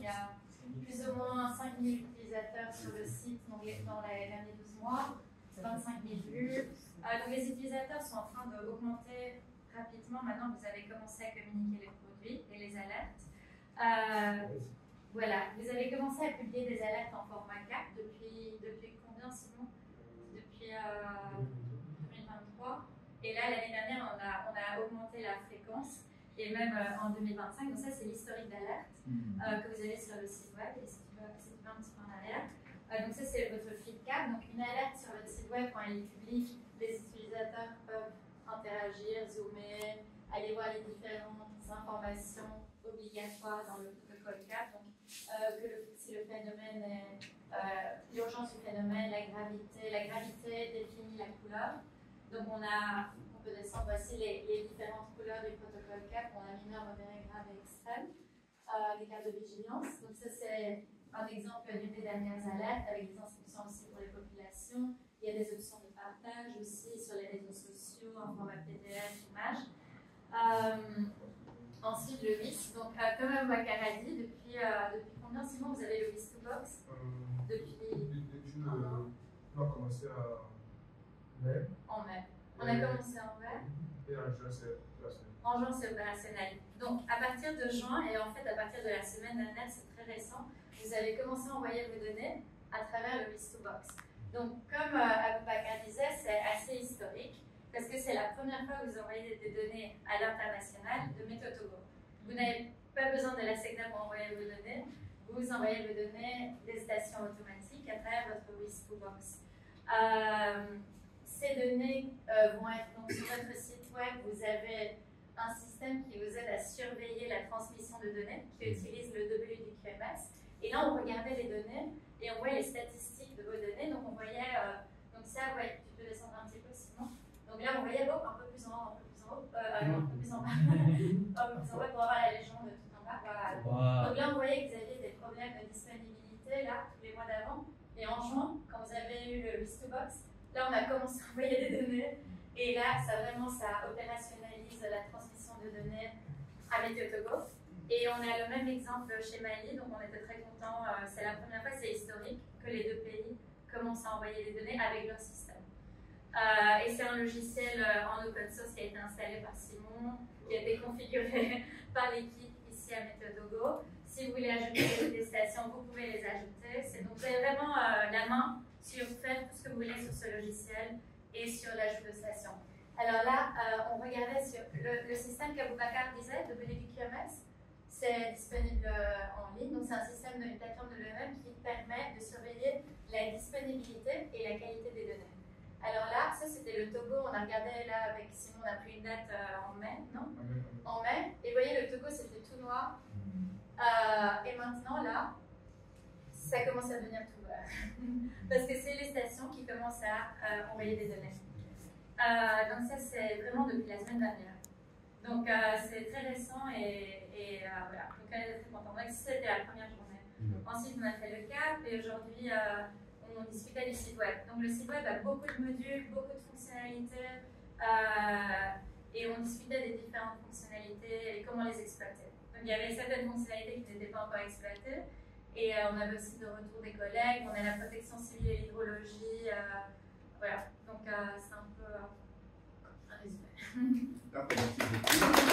y a plus ou moins 5 000 utilisateurs sur le site dans les derniers 12 mois, 25 000 vues. Donc les utilisateurs sont en train d'augmenter rapidement. Maintenant, vous avez commencé à communiquer les produits et les alertes. Voilà, vous avez commencé à publier des alertes en format CAP depuis combien, Simon? Depuis 2023. Et là, l'année dernière, on a augmenté la fréquence, et même en 2025. Donc ça, c'est l'historique d'alerte que vous avez sur le site web. Et si tu veux un petit peu en arrière. Donc ça, c'est votre feed CAP. Donc une alerte sur votre site web, quand elle est publique, les utilisateurs peuvent interagir, zoomer, aller voir les différentes informations obligatoires dans le protocole CAP. Donc, si le phénomène est l'urgence du phénomène, la gravité définit la couleur. Donc on peut descendre, voici les différentes couleurs du protocole CAP. On a mineur, modéré, grave et extrême, les cas de vigilance. Donc ça c'est un exemple d'une des dernières alertes avec des instructions aussi pour les populations. Il y a des options de partage aussi sur les réseaux sociaux en format PDF, image. Ensuite, le WIS. Donc, comme Aboubacar a dit, depuis combien, Simon, vous avez le WIS to Box? Depuis on a commencé en mai. En mai. On a commencé en mai. Et en juin, c'est opérationnel. En juin, c'est opérationnel. Donc, à partir de juin, et en fait, à partir de la semaine dernière, c'est très récent, vous avez commencé à envoyer vos données à travers le WIS to Box. Donc, comme Aboubacar disait, c'est assez historique. Parce que c'est la première fois que vous envoyez des données à l'international de Météo Togo. Vous n'avez pas besoin de la SECNA pour envoyer vos données. Vous envoyez vos données des stations automatiques à travers votre WIS to Box. Ces données vont être donc sur votre site web. Vous avez un système qui vous aide à surveiller la transmission de données, qui utilise le WDQMS. Et là, on regardait les données et on voyait les statistiques de vos données. Donc, on voyait. Donc, ça, ouais, tu peux descendre un petit peu sinon. Donc là, on voyait un peu plus en haut, un peu plus en haut, un peu plus en bas, un peu plus en bas pour avoir la légende tout en bas. Voilà. Wow. Donc là, on voyait que vous aviez des problèmes de disponibilité là, tous les mois d'avant. Et en juin, quand vous avez eu le WIS to Box, là, on a commencé à envoyer des données. Et là, ça opérationnalise la transmission de données à Météo Togo. Et on a le même exemple chez Mali, donc on était très contents. C'est la première fois, c'est historique, que les deux pays commencent à envoyer des données avec leur système. Et c'est un logiciel en open source qui a été installé par Simon, qui a été configuré par l'équipe ici à Météo Togo. Si vous voulez ajouter des stations, vous pouvez les ajouter. Donc vous avez vraiment la main sur faire tout ce que vous voulez sur ce logiciel et sur l'ajout de stations. Alors là, on regardait sur le système qu'Aboubacar disait, WDQMS, c'est disponible en ligne. Donc c'est un système d'une plateforme de l'EM qui permet de surveiller la disponibilité et la qualité des données. Alors là, ça c'était le Togo, on a regardé là avec Simon, on a pris une date en mai, non? En mai. Et vous voyez, le Togo c'était tout noir. Et maintenant là, ça commence à devenir tout vert. Parce que c'est les stations qui commencent à envoyer des données. Donc ça c'est vraiment depuis la semaine dernière. Donc c'est très récent et voilà. Donc elle est très contente. Donc c'était la première journée. Ensuite on a fait le CAP et aujourd'hui on discutait du site web. Donc le site web a beaucoup de modules, beaucoup de fonctionnalités et on discutait des différentes fonctionnalités et comment les exploiter. Donc il y avait certaines fonctionnalités qui n'étaient pas encore exploitées et on avait aussi de retour des collègues, on a la protection civile et l'hydrologie, voilà. Donc c'est un peu un résumé. D'accord, merci beaucoup.